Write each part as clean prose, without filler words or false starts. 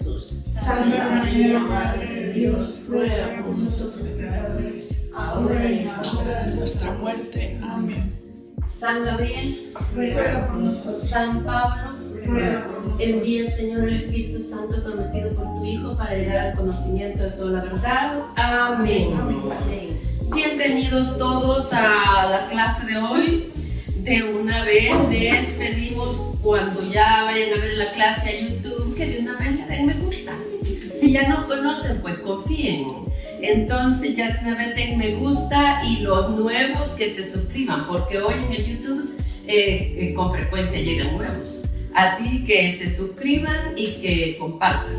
Jesús. Santa María, Madre de Dios, ruega por nosotros pecadores, ahora y en la hora de nuestra muerte. Amén. San Gabriel, Ruega por nosotros. San Pablo, Ruega por nosotros. envía, Señor, el Espíritu Santo prometido por tu Hijo para llegar al conocimiento de toda la verdad. Amén. Bienvenidos todos a la clase de hoy. De una vez les pedimos, cuando ya vayan a ver la clase a YouTube, que de una vez le den me gusta. Si ya nos conocen, pues confíen. Entonces ya de una vez den me gusta, y los nuevos que se suscriban, porque hoy en el YouTube con frecuencia llegan nuevos. Así que se suscriban y que compartan.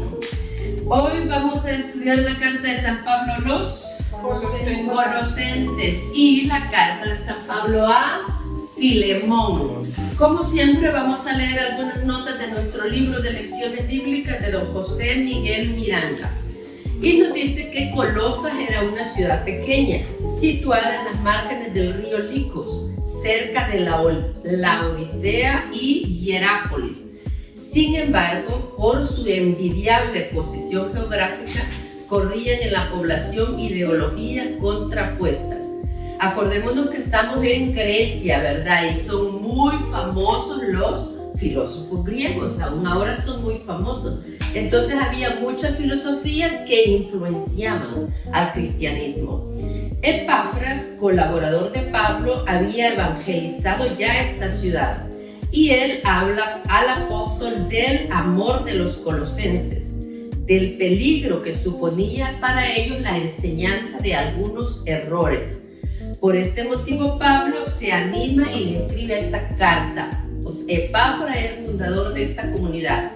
Hoy vamos a estudiar la carta de San Pablo a los Colosenses y la carta de San Pablo a Filemón. Como siempre, vamos a leer algunas notas de nuestro libro de lecciones bíblicas de don José Miguel Miranda. Y nos dice que Colosas era una ciudad pequeña, situada en las márgenes del río Licos, cerca de Laodicea y Hierápolis. Sin embargo, por su envidiable posición geográfica, corrían en la población ideologías contrapuestas. Acordémonos que estamos en Grecia, ¿verdad? Y son muy famosos los filósofos griegos, aún ahora son muy famosos. Entonces había muchas filosofías que influenciaban al cristianismo. Epafras, colaborador de Pablo, había evangelizado ya esta ciudad, y él habla al apóstol del amor de los colosenses, del peligro que suponía para ellos la enseñanza de algunos errores. Por este motivo, Pablo se anima y le escribe esta carta. Epafras es el fundador de esta comunidad,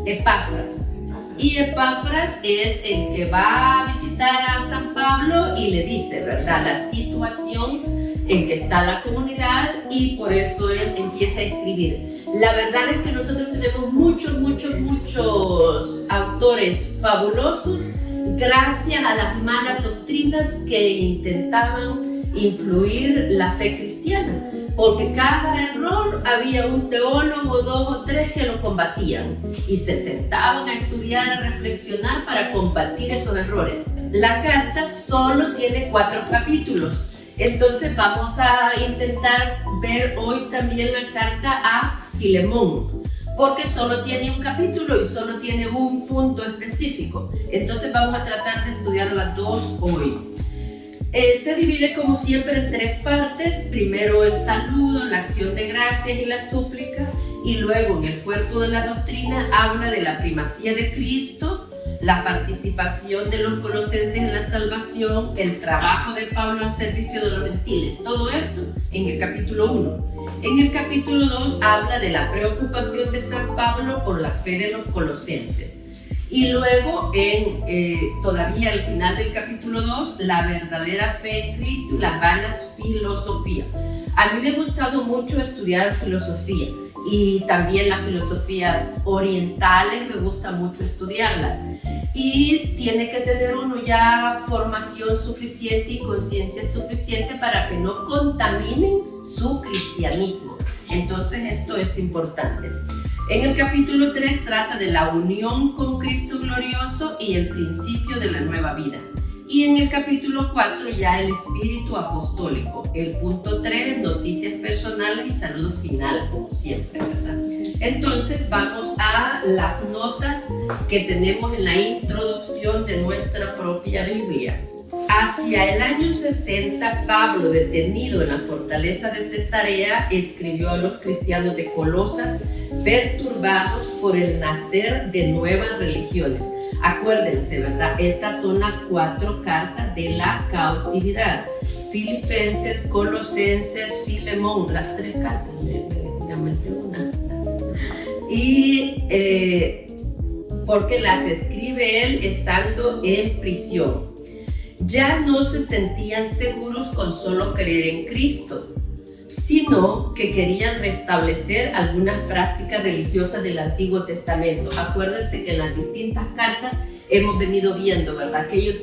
Epafras. Y Epafras es el que va a visitar a San Pablo y le dice, ¿verdad?, la situación en que está la comunidad, y por eso él empieza a escribir. La verdad es que nosotros tenemos muchos autores fabulosos gracias a las malas doctrinas que intentaban influir la fe cristiana, porque cada error había un teólogo, 2 o 3 que lo combatían y se sentaban a estudiar, a reflexionar para combatir esos errores. La carta solo tiene 4 capítulos, entonces vamos a intentar ver hoy también la carta a Filemón, porque solo tiene un capítulo y solo tiene un punto específico. Entonces vamos a tratar de estudiar las 2 hoy. Se divide como siempre en 3 partes. Primero el saludo, la acción de gracias y la súplica, y luego en el cuerpo de la doctrina habla de la primacía de Cristo, la participación de los colosenses en la salvación, el trabajo de Pablo al servicio de los gentiles. Todo esto en el capítulo 1. En el capítulo 2 habla de la preocupación de San Pablo por la fe de los colosenses. Y luego, todavía al final del capítulo 2, la verdadera fe en Cristo y las vanas filosofías. A mí me ha gustado mucho estudiar filosofía, y también las filosofías orientales me gusta mucho estudiarlas. Y tiene que tener uno ya formación suficiente y conciencia suficiente para que no contaminen su cristianismo. Entonces esto es importante. En el capítulo 3 trata de la unión con Cristo glorioso y el principio de la nueva vida. Y en el capítulo 4 ya el espíritu apostólico. El punto 3, noticias personales y saludo final, como siempre, ¿verdad? Entonces vamos a las notas que tenemos en la introducción de nuestra propia Biblia. Hacia el año 60, Pablo, detenido en la fortaleza de Cesarea, escribió a los cristianos de Colosas, perturbados por el nacer de nuevas religiones. Acuérdense, ¿verdad? Estas son las 4 cartas de la cautividad: Filipenses, Colosenses, Filemón, las 3 cartas. Me metí una. Y porque las escribe él estando en prisión. Ya no se sentían seguros con solo creer en Cristo, sino que querían restablecer algunas prácticas religiosas del Antiguo Testamento. Acuérdense que en las distintas cartas hemos venido viendo, ¿verdad?, que ellos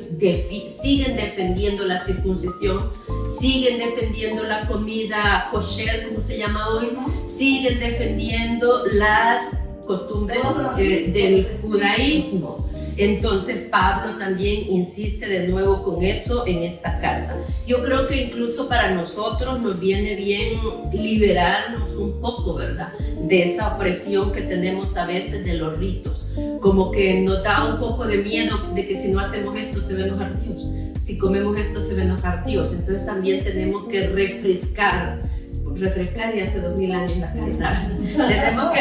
siguen defendiendo la circuncisión, siguen defendiendo la comida kosher, como se llama hoy, siguen defendiendo las costumbres del judaísmo. Entonces Pablo también insiste de nuevo con eso en esta carta. Yo creo que incluso para nosotros nos viene bien liberarnos un poco, ¿verdad?, de esa opresión que tenemos a veces de los ritos. Como que nos da un poco de miedo de que si no hacemos esto se va a enojar Dios, si comemos esto se va a enojar Dios. Entonces también tenemos que refrescar y hace 2000 años la caridad. Tenemos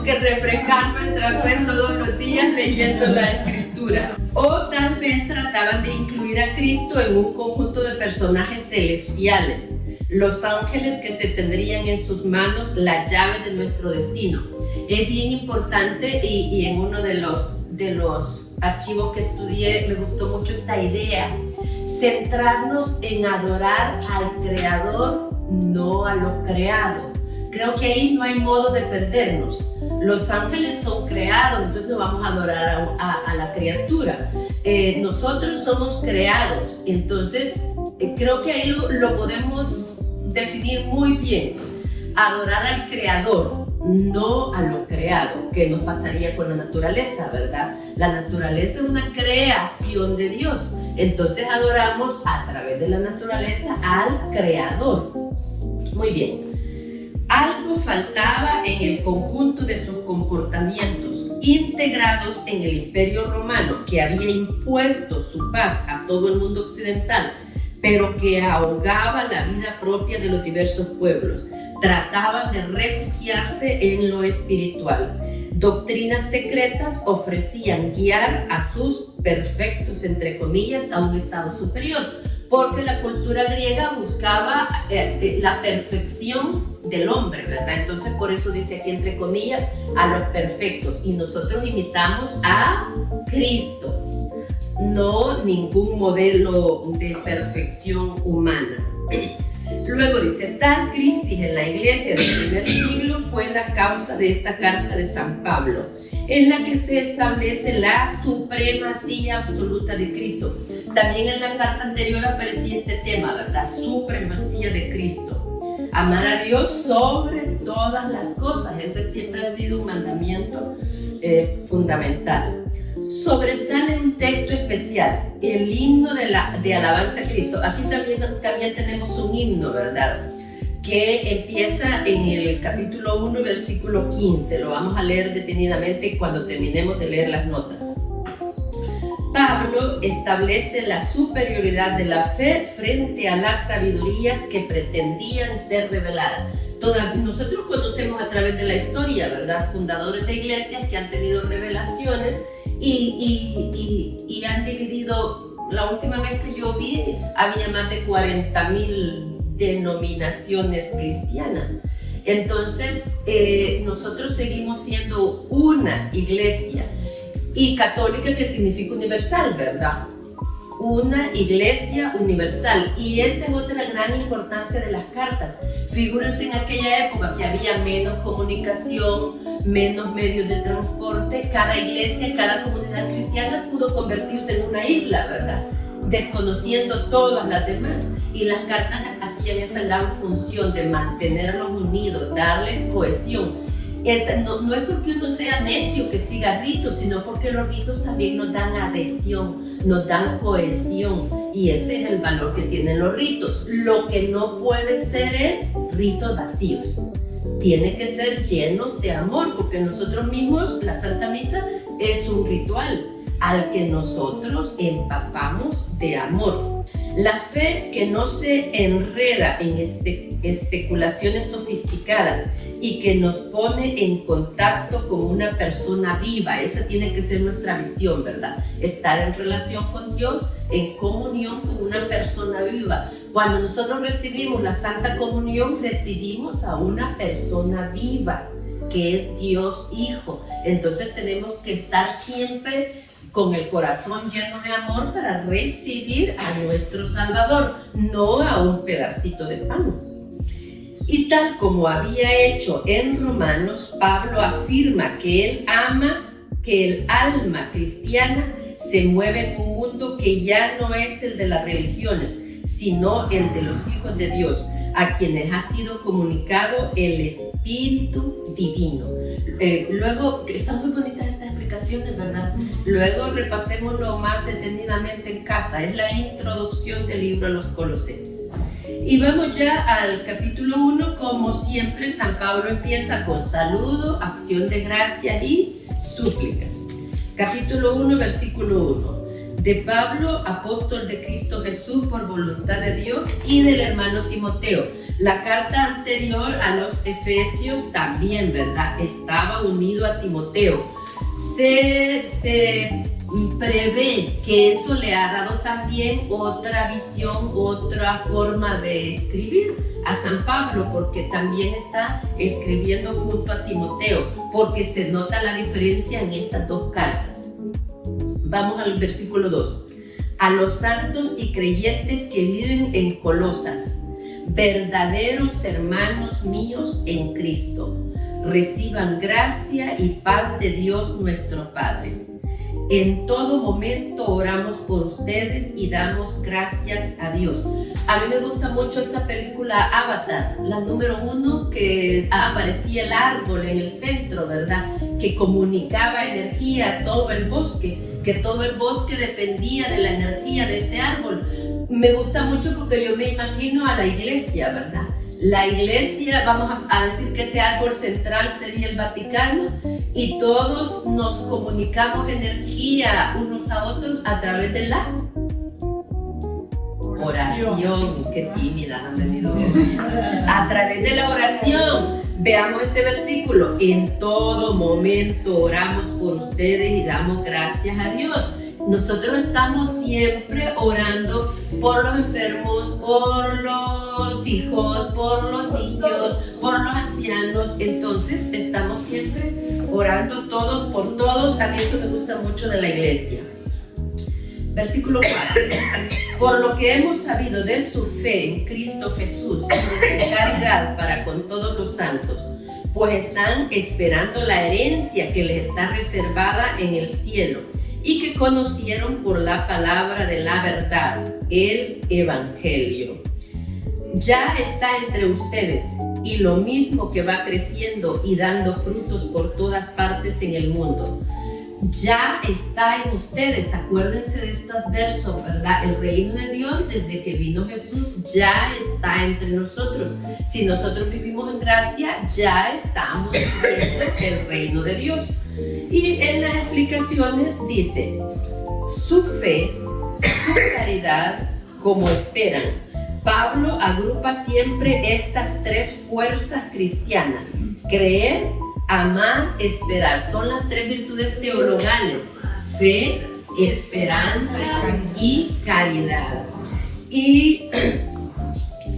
que refrescar nuestra fe todos los días leyendo la Escritura. O tal vez trataban de incluir a Cristo en un conjunto de personajes celestiales, los ángeles que se tendrían en sus manos la llave de nuestro destino. Es bien importante y en uno de los archivos que estudié me gustó mucho esta idea: centrarnos en adorar al Creador, no a lo creado. Creo que ahí no hay modo de perdernos. Los ángeles son creados, entonces no vamos a adorar a la criatura. Nosotros somos creados, entonces creo que ahí lo podemos definir muy bien. Adorar al Creador, no a lo creado, que nos pasaría con la naturaleza, ¿verdad? La naturaleza es una creación de Dios, entonces adoramos a través de la naturaleza al Creador. Muy bien. Algo faltaba en el conjunto de sus comportamientos, integrados en el Imperio Romano, que había impuesto su paz a todo el mundo occidental, pero que ahogaba la vida propia de los diversos pueblos. Trataban de refugiarse en lo espiritual. Doctrinas secretas ofrecían guiar a sus perfectos, entre comillas, a un estado superior, porque la cultura griega buscaba la perfección del hombre, ¿verdad? Entonces por eso dice aquí entre comillas a los perfectos, y nosotros imitamos a Cristo, no ningún modelo de perfección humana. Luego dice, tal crisis en la iglesia del primer siglo fue la causa de esta carta de San Pablo, en la que se establece la supremacía absoluta de Cristo. También en la carta anterior aparecía este tema, ¿verdad? Supremacía de Cristo. Amar a Dios sobre todas las cosas. Ese siempre ha sido un mandamiento fundamental. Sobresale un texto especial, el himno de alabanza a Cristo. Aquí también tenemos un himno, ¿verdad?, que empieza en el capítulo 1, versículo 15. Lo vamos a leer detenidamente cuando terminemos de leer las notas. Pablo establece la superioridad de la fe frente a las sabidurías que pretendían ser reveladas. Nosotros conocemos a través de la historia, ¿verdad?, fundadores de iglesias que han tenido revelaciones y han dividido. La última vez que yo vi, había más de 40,000 denominaciones cristianas. Entonces, nosotros seguimos siendo una iglesia, y católica, que significa universal, ¿verdad? Una iglesia universal, y esa es otra gran importancia de las cartas. Figúrense en aquella época que había menos comunicación, menos medios de transporte. Cada iglesia, cada comunidad cristiana pudo convertirse en una isla, ¿verdad?, desconociendo todas las demás, y las cartas hacían esa gran función de mantenerlos unidos, darles cohesión. No es porque uno sea necio que siga ritos, sino porque los ritos también nos dan adhesión, nos dan cohesión, y ese es el valor que tienen los ritos. Lo que no puede ser es ritos vacíos, tiene que ser llenos de amor, porque nosotros mismos, la Santa Misa es un ritual al que nosotros empapamos de amor. La fe que no se enreda en especulaciones sofisticadas y que nos pone en contacto con una persona viva. Esa tiene que ser nuestra visión, ¿verdad? Estar en relación con Dios, en comunión con una persona viva. Cuando nosotros recibimos la Santa Comunión, recibimos a una persona viva, que es Dios Hijo. Entonces tenemos que estar siempre con el corazón lleno de amor para recibir a nuestro Salvador, no a un pedacito de pan. Y tal como había hecho en Romanos, Pablo afirma que el alma cristiana se mueve en un mundo que ya no es el de las religiones, sino el de los hijos de Dios, a quienes ha sido comunicado el Espíritu Divino. Luego, están muy bonitas estas explicaciones, ¿verdad? Luego repasémoslo más detenidamente en casa. Es la introducción del libro a los Colosenses. Y vamos ya al capítulo 1. Como siempre, San Pablo empieza con saludo, acción de gracia y súplica. Capítulo 1, versículo 1. De Pablo, apóstol de Cristo Jesús por voluntad de Dios, y del hermano Timoteo. La carta anterior a los Efesios también, ¿verdad?, estaba unido a Timoteo. Se prevé que eso le ha dado también otra visión, otra forma de escribir a San Pablo, porque también está escribiendo junto a Timoteo, porque se nota la diferencia en estas dos cartas. Vamos al versículo 2. A los santos y creyentes que viven en Colosas, verdaderos hermanos míos en Cristo, reciban gracia y paz de Dios nuestro Padre. En todo momento oramos por ustedes y damos gracias a Dios. A mí me gusta mucho esa película Avatar, la número 1, que aparecía el árbol en el centro, ¿verdad?, que comunicaba energía a todo el bosque, que todo el bosque dependía de la energía de ese árbol. Me gusta mucho porque yo me imagino a la iglesia, ¿verdad? La iglesia, vamos a decir que ese árbol central sería el Vaticano, y todos nos comunicamos energía unos a otros a través de la oración. Qué tímida han venido hoy. A través de la oración. Veamos este versículo. En todo momento oramos por ustedes y damos gracias a Dios. Nosotros estamos siempre orando por los enfermos, por los hijos, por los niños, por los ancianos. Entonces estamos siempre orando todos por todos. A mí eso me gusta mucho de la iglesia. Versículo 4. Por lo que hemos sabido de su fe en Cristo Jesús y de su caridad para con todos los santos, pues están esperando la herencia que les está reservada en el cielo, y que conocieron por la palabra de la verdad, el Evangelio. Ya está entre ustedes, y lo mismo que va creciendo y dando frutos por todas partes en el mundo. Ya está en ustedes, acuérdense de estos versos, ¿verdad? El reino de Dios, desde que vino Jesús, ya está entre nosotros. Si nosotros vivimos en gracia, ya estamos viviendo el reino de Dios. Y en las explicaciones dice, su fe, su caridad, como esperan. Pablo agrupa siempre estas tres fuerzas cristianas: creer, amar, esperar. Son las tres virtudes teologales: fe, esperanza y caridad. Y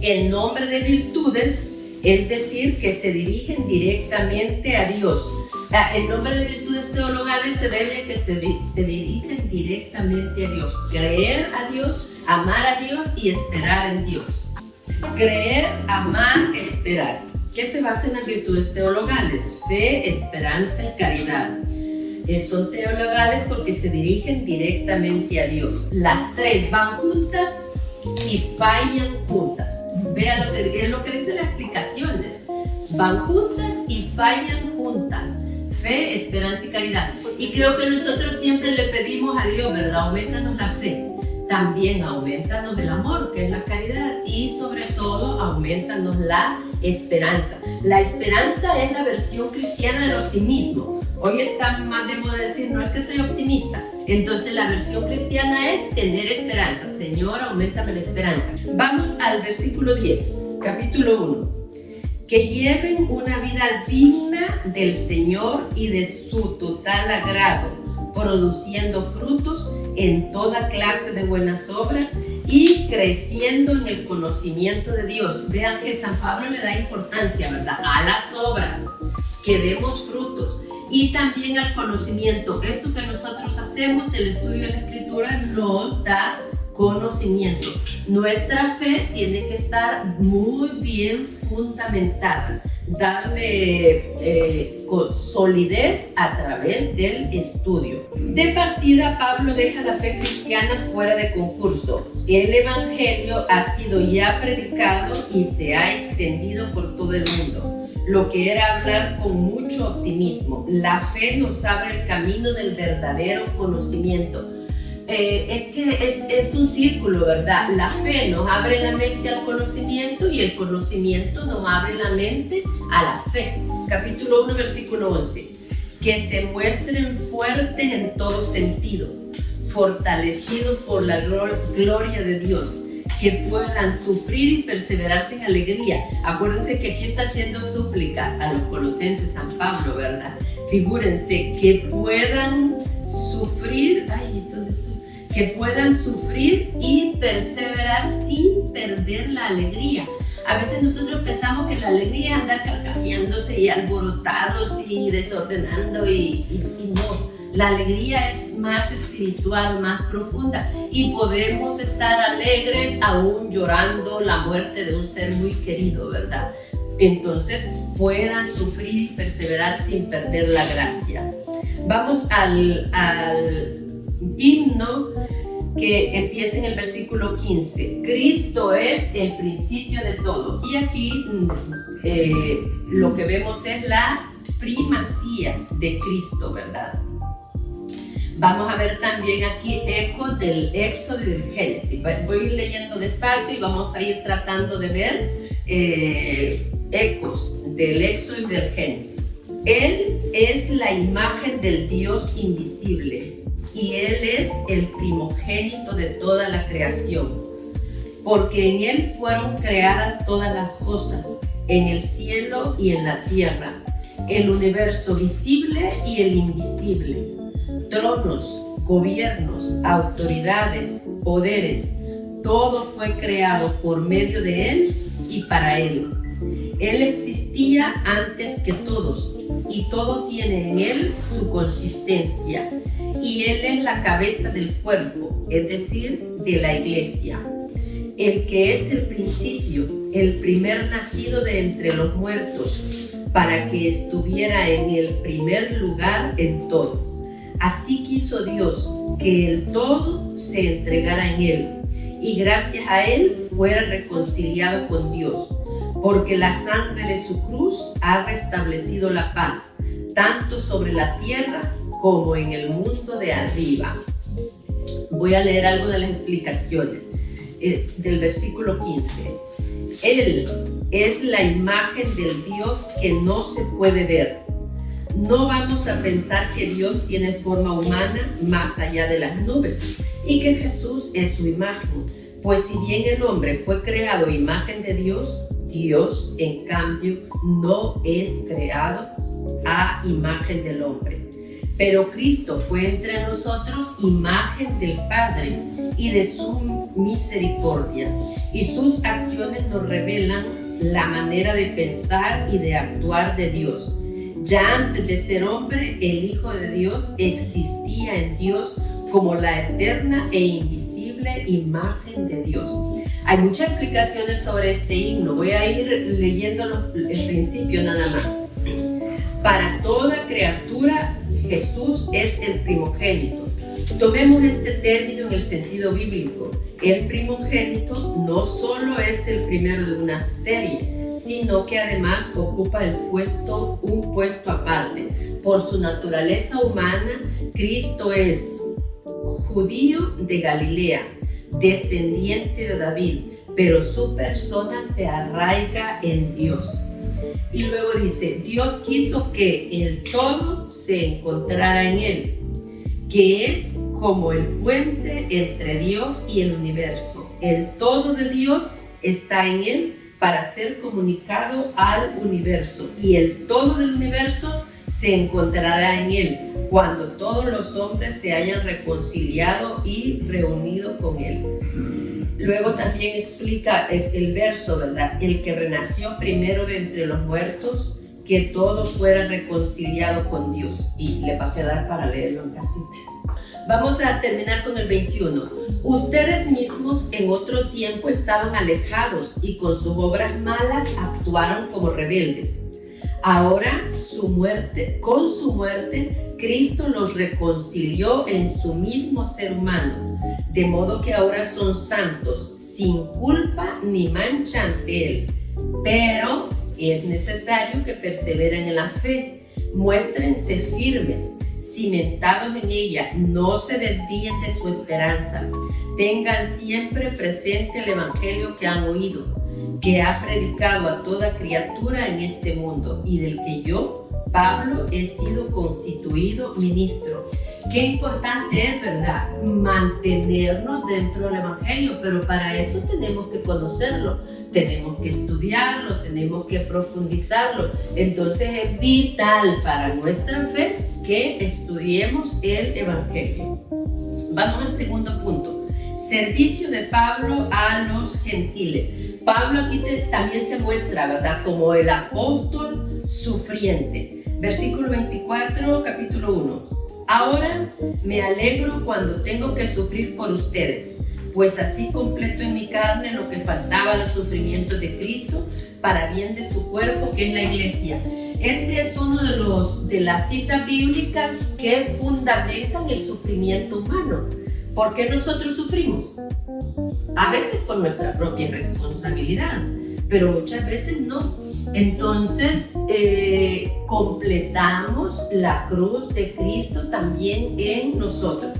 el nombre de virtudes es decir que se dirigen directamente a Dios. El nombre de virtudes teologales se debe a que se dirigen directamente a Dios. Creer a Dios, amar a Dios y esperar en Dios. Creer, amar, esperar. ¿Qué se basa en las virtudes teologales? Fe, esperanza y caridad. Son teologales porque se dirigen directamente a Dios. Las tres van juntas y fallan juntas. Vean lo que dicen las explicaciones. Van juntas y fallan juntas. Fe, esperanza y caridad. Y creo que nosotros siempre le pedimos a Dios, ¿verdad? Aumentanos la fe. También aumentanos el amor, que es la caridad. Y sobre todo, aumentanos la esperanza. La esperanza es la versión cristiana del optimismo. Hoy está más de moda decir, no es que soy optimista. Entonces la versión cristiana es tener esperanza. Señor, auméntame la esperanza. Vamos al versículo 10, capítulo 1. Que lleven una vida digna del Señor y de su total agrado, produciendo frutos en toda clase de buenas obras y creciendo en el conocimiento de Dios. Vean que San Pablo le da importancia, ¿verdad?, a las obras, que demos frutos, y también al conocimiento. Esto que nosotros hacemos, el estudio de la Escritura, nos da conocimiento. Nuestra fe tiene que estar muy bien fundamentada, darle solidez a través del estudio. De partida, Pablo deja la fe cristiana fuera de concurso. El evangelio ha sido ya predicado y se ha extendido por todo el mundo, lo que era hablar con mucho optimismo. La fe nos abre el camino del verdadero conocimiento. Es que es un círculo, ¿verdad? La fe nos abre la mente al conocimiento y el conocimiento nos abre la mente a la fe. Capítulo 1, versículo 11. Que se muestren fuertes en todo sentido, fortalecidos por la gloria de Dios, que puedan sufrir y perseverar sin alegría. Acuérdense que aquí está haciendo súplicas a los colosenses San Pablo, ¿verdad? Figúrense, que puedan sufrir, que puedan sufrir y perseverar sin perder la alegría. A veces nosotros pensamos que la alegría es andar carcajeándose y alborotados y desordenando y no. La alegría es más espiritual, más profunda, y podemos estar alegres aún llorando la muerte de un ser muy querido, ¿verdad? Entonces puedan sufrir y perseverar sin perder la gracia. Vamos al himno que empieza en el versículo 15. Cristo es el principio de todo. Y aquí lo que vemos es la primacía de Cristo, ¿verdad? Vamos a ver también aquí ecos del Éxodo y del Génesis. Voy a ir leyendo despacio y vamos a ir tratando de ver ecos del Éxodo y del Génesis. Él es la imagen del Dios invisible y Él es el primogénito de toda la creación, porque en Él fueron creadas todas las cosas, en el cielo y en la tierra, el universo visible y el invisible, tronos, gobiernos, autoridades, poderes, todo fue creado por medio de Él y para Él. Él existía antes que todos y todo tiene en Él su consistencia, y Él es la cabeza del cuerpo, es decir, de la iglesia, el que es el principio, el primer nacido de entre los muertos, para que estuviera en el primer lugar en todo. Así quiso Dios que el todo se entregara en Él, y gracias a Él fuera reconciliado con Dios, porque la sangre de su cruz ha restablecido la paz, tanto sobre la tierra como en el mundo de arriba. Voy a leer algo de las explicaciones del versículo 15. Él es la imagen del Dios que no se puede ver. No vamos a pensar que Dios tiene forma humana más allá de las nubes y que Jesús es su imagen, pues si bien el hombre fue creado imagen de Dios, Dios en cambio no es creado a imagen del hombre. Pero Cristo fue entre nosotros imagen del Padre y de su misericordia, y sus acciones nos revelan la manera de pensar y de actuar de Dios. Ya antes de ser hombre, el Hijo de Dios existía en Dios como la eterna e invisible imagen de Dios. Hay muchas explicaciones sobre este himno. Voy a ir leyendo el principio nada más. Para toda criatura, Jesús es el primogénito. Tomemos este término en el sentido bíblico. El primogénito no solo es el primero de una serie, sino que además ocupa un puesto aparte. Por su naturaleza humana, Cristo es judío de Galilea, descendiente de David, pero su persona se arraiga en Dios. Y luego dice, Dios quiso que el todo se encontrara en Él, que es como el puente entre Dios y el universo. El todo de Dios está en Él para ser comunicado al universo, y el todo del universo se encontrará en Él cuando todos los hombres se hayan reconciliado y reunido con Él. Luego también explica el verso, ¿verdad? El que renació primero de entre los muertos, que todos fueran reconciliados con Dios. Y le va a quedar para leerlo en casita. Vamos a terminar con el 21. Ustedes mismos en otro tiempo estaban alejados y con sus obras malas actuaron como rebeldes. Ahora, con su muerte, Cristo los reconcilió en su mismo ser humano, de modo que ahora son santos, sin culpa ni mancha ante Él. Pero es necesario que perseveren en la fe, muéstrense firmes, cimentados en ella, no se desvíen de su esperanza. Tengan siempre presente el evangelio que han oído, que ha predicado a toda criatura en este mundo y del que yo, Pablo, he sido constituido ministro. Qué importante es, ¿verdad?, mantenernos dentro del evangelio, pero para eso tenemos que conocerlo, tenemos que estudiarlo, tenemos que profundizarlo. Entonces es vital para nuestra fe que estudiemos el evangelio. Vamos al segundo punto. Servicio de Pablo a los gentiles. Pablo aquí también se muestra, ¿verdad?, como el apóstol sufriente. Versículo 24, capítulo 1. Ahora me alegro cuando tengo que sufrir por ustedes, pues así completo en mi carne lo que faltaba a los sufrimientos de Cristo para bien de su cuerpo, que es la iglesia. Este es uno de las citas bíblicas que fundamentan el sufrimiento humano. ¿Por qué nosotros sufrimos? A veces por nuestra propia responsabilidad, pero muchas veces no. Entonces completamos la cruz de Cristo también en nosotros.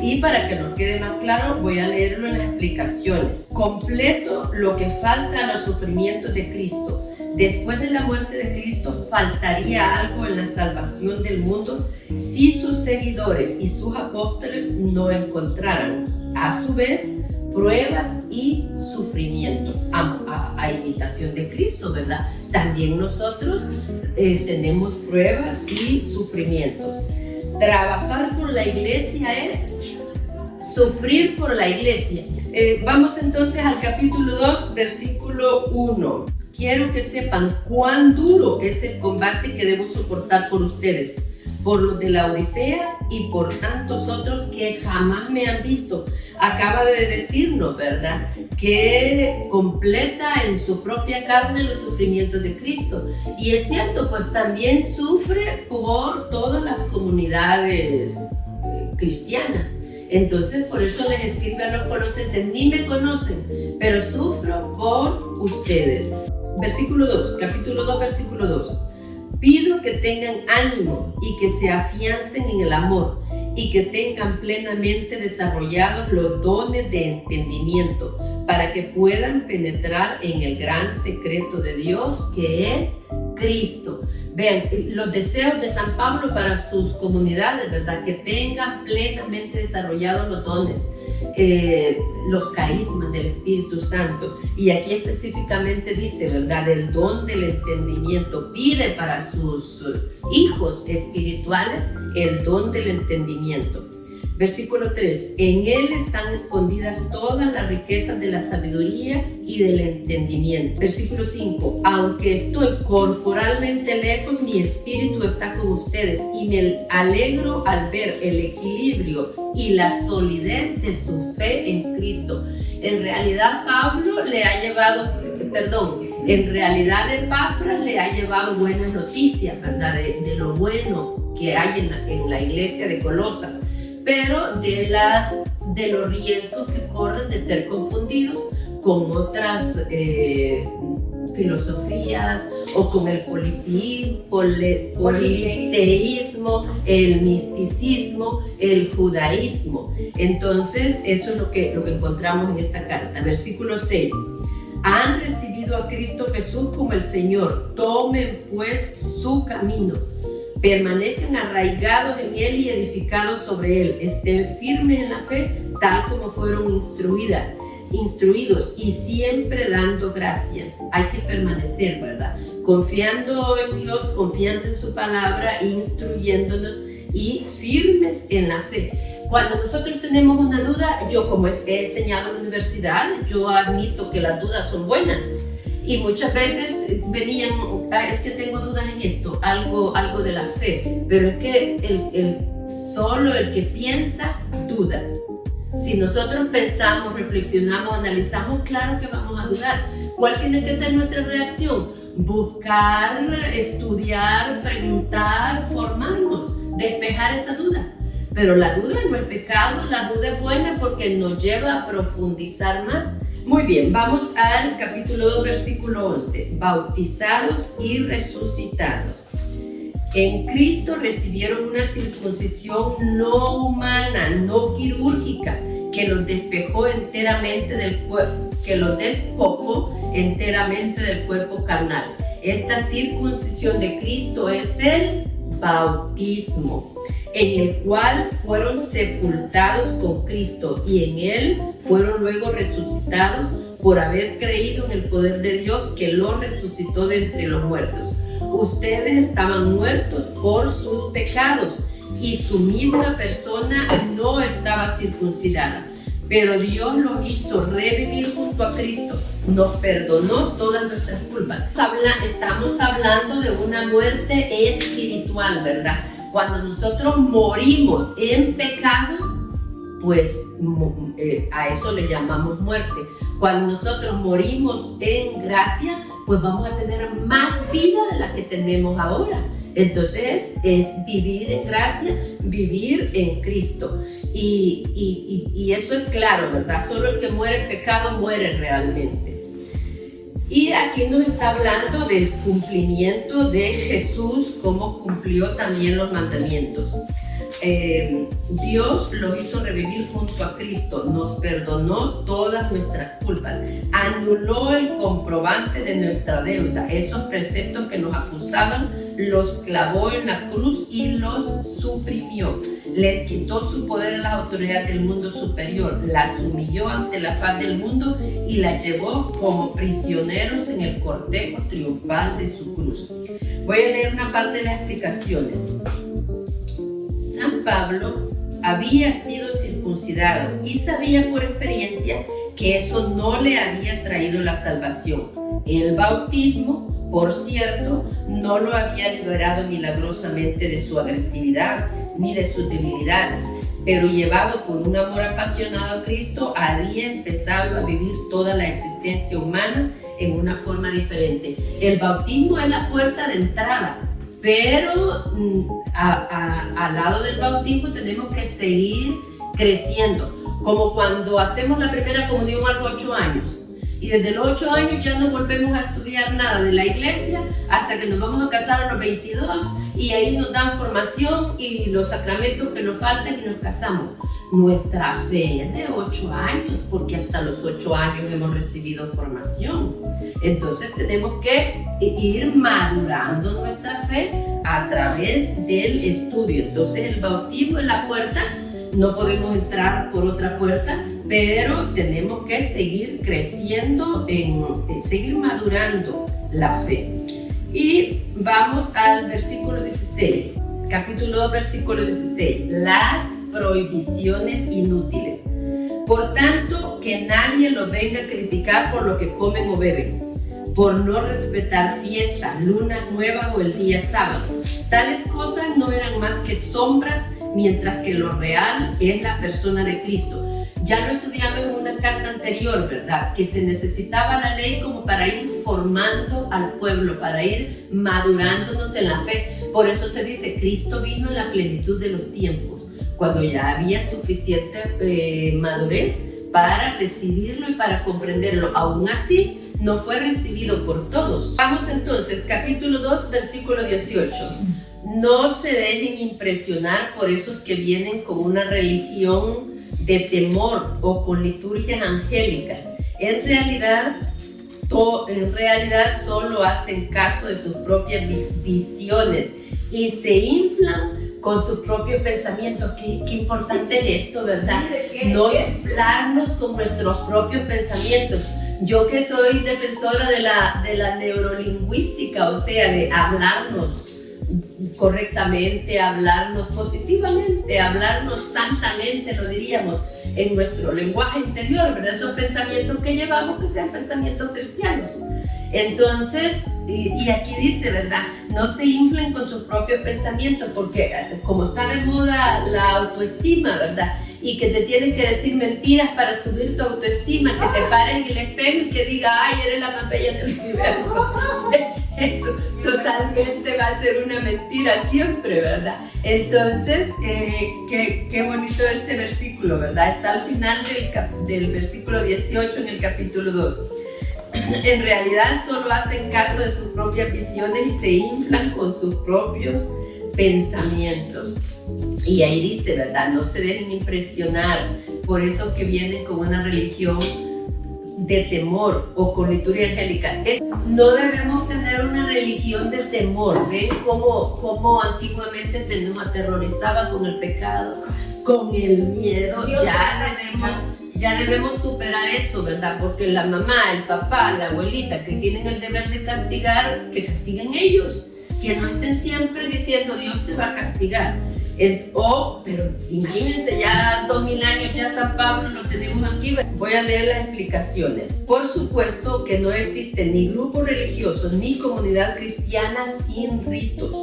Y para que nos quede más claro, voy a leerlo en las explicaciones. Completo lo que falta a los sufrimientos de Cristo. Después de la muerte de Cristo, faltaría algo en la salvación del mundo si sus seguidores y sus apóstoles no encontraran, a su vez, pruebas y sufrimiento a imitación de Cristo, ¿verdad? También nosotros tenemos pruebas y sufrimientos. Trabajar por la iglesia es sufrir por la iglesia. Vamos entonces al capítulo 2, versículo 1. Quiero que sepan cuán duro es el combate que debo soportar por ustedes, por los de la Odisea y por tantos otros que jamás me han visto. Acaba de decirnos, ¿verdad?, que completa en su propia carne los sufrimientos de Cristo. Y es cierto, pues también sufre por todas las comunidades cristianas. Entonces, por eso les escribe a los colosenses: ni me conocen, pero sufro por ustedes. Versículo 2, capítulo 2, versículo 2. Pido que tengan ánimo y que se afiancen en el amor y que tengan plenamente desarrollados los dones de entendimiento para que puedan penetrar en el gran secreto de Dios, que es Cristo. Vean, los deseos de San Pablo para sus comunidades, ¿verdad? Que tengan plenamente desarrollados los dones, los carismas del Espíritu Santo. Y aquí específicamente dice, ¿verdad?, del don del entendimiento. Pide para sus hijos espirituales el don del entendimiento. Versículo 3. En Él están escondidas todas las riquezas de la sabiduría y del entendimiento. Versículo 5. Aunque estoy corporalmente lejos, mi espíritu está con ustedes y me alegro al ver el equilibrio y la solidez de su fe en Cristo. En realidad Epafras le ha llevado buenas noticias, ¿verdad?, de lo bueno que hay en la iglesia de Colosas, pero de los riesgos que corren de ser confundidos con otras filosofías o con el politeísmo, el misticismo, el judaísmo. Entonces, eso es lo que encontramos en esta carta. Versículo 6. Han recibido a Cristo Jesús como el Señor. Tomen pues su camino. Permanezcan arraigados en Él y edificados sobre Él. Estén firmes en la fe, tal como fueron instruidos y siempre dando gracias. Hay que permanecer, ¿verdad?, confiando en Dios, confiando en su palabra, instruyéndonos y firmes en la fe. Cuando nosotros tenemos una duda, yo, como he enseñado en la universidad, yo admito que las dudas son buenas. Y muchas veces es que tengo dudas en esto, algo de la fe, pero es que el solo el que piensa, duda. Si nosotros pensamos, reflexionamos, analizamos, claro que vamos a dudar. ¿Cuál tiene que ser nuestra reacción? Buscar, estudiar, preguntar, formarnos, despejar esa duda. Pero la duda no es pecado, la duda es buena porque nos lleva a profundizar más. Muy bien, vamos al capítulo 2, versículo 11. Bautizados y resucitados. En Cristo recibieron una circuncisión no humana, no quirúrgica, que los despojó enteramente del cuerpo carnal. Esta circuncisión de Cristo es el bautismo, en el cual fueron sepultados con Cristo y en él fueron luego resucitados por haber creído en el poder de Dios que lo resucitó de entre los muertos. Ustedes estaban muertos por sus pecados y su misma persona no estaba circuncidada, pero Dios los hizo revivir junto a Cristo, nos perdonó todas nuestras culpas. Estamos hablando de una muerte espiritual, ¿verdad? Cuando nosotros morimos en pecado, pues a eso le llamamos muerte. Cuando nosotros morimos en gracia, pues vamos a tener más vida de la que tenemos ahora. Entonces es vivir en gracia, vivir en Cristo. Y eso es claro, ¿verdad? Solo el que muere en pecado muere realmente. Y aquí nos está hablando del cumplimiento de Jesús, cómo cumplió también los mandamientos. Dios lo hizo revivir junto a Cristo, nos perdonó todas nuestras culpas, anuló el comprobante de nuestra deuda, esos preceptos que nos acusaban, los clavó en la cruz y los suprimió, les quitó su poder a las autoridades del mundo superior, las humilló ante la faz del mundo y las llevó como prisioneros en el cortejo triunfal de su cruz. Voy a leer una parte de las explicaciones. San Pablo había sido circuncidado y sabía por experiencia que eso no le había traído la salvación. El bautismo, por cierto, no lo había liberado milagrosamente de su agresividad ni de sus debilidades, pero llevado por un amor apasionado a Cristo, había empezado a vivir toda la existencia humana en una forma diferente. El bautismo es la puerta de entrada, pero al lado del bautismo tenemos que seguir creciendo, como cuando hacemos la primera comunión a los 8 años. Y desde los 8 años ya no volvemos a estudiar nada de la iglesia hasta que nos vamos a casar a los 22 y ahí nos dan formación y los sacramentos que nos faltan y nos casamos. Nuestra fe es de 8 años porque hasta los 8 años hemos recibido formación. Entonces tenemos que ir madurando nuestra fe a través del estudio. Entonces el bautismo es la puerta. No podemos entrar por otra puerta, pero tenemos que seguir creciendo, seguir madurando la fe. Y vamos al versículo 16, capítulo 2, versículo 16. Las prohibiciones inútiles. Por tanto, que nadie lo venga a criticar por lo que comen o beben, por no respetar fiestas, lunas nuevas o el día sábado. Tales cosas no eran más que sombras, mientras que lo real es la persona de Cristo. Ya lo estudiamos en una carta anterior, ¿verdad? Que se necesitaba la ley como para ir formando al pueblo, para ir madurándonos en la fe. Por eso se dice, Cristo vino en la plenitud de los tiempos, cuando ya había suficiente madurez para recibirlo y para comprenderlo. Aún así, no fue recibido por todos. Vamos entonces, capítulo 2, versículo 18. No se dejen impresionar por esos que vienen con una religión de temor o con liturgias angélicas. En realidad solo hacen caso de sus propias visiones y se inflan con sus propios pensamientos. Qué importante es esto, ¿verdad? No inflarnos con nuestros propios pensamientos. Yo que soy defensora de la neurolingüística, o sea, de hablarnos correctamente, hablarnos positivamente, hablarnos santamente, lo diríamos, en nuestro lenguaje interior, ¿verdad? Esos pensamientos que llevamos, que sean pensamientos cristianos. Entonces, y aquí dice, ¿verdad? No se inflen con sus propios pensamientos, porque como está de moda la autoestima, ¿verdad? Y que te tienen que decir mentiras para subir tu autoestima, que te paren en el espejo y que diga, ay, eres la más bella del universo. Eso totalmente va a ser una mentira siempre, ¿verdad? Entonces, qué bonito este versículo, ¿verdad? Está al final del versículo 18 en el capítulo 2. En realidad solo hacen caso de sus propias visiones y se inflan con sus propios pensamientos. Y ahí dice, ¿verdad? No se dejen impresionar por eso que vienen con una religión de temor o con liturgia angélica. No debemos tener una religión de temor. ¿Ven cómo antiguamente se nos aterrorizaba con el pecado, con el miedo? Ya debemos superar eso, ¿verdad? Porque la mamá, el papá, la abuelita que tienen el deber de castigar, que castiguen ellos, que no estén siempre diciendo Dios te va a castigar. Pero imagínense, ya 2000 años ya San Pablo lo tenemos aquí. Voy a leer las explicaciones. Por supuesto que no existe ni grupo religioso ni comunidad cristiana sin ritos,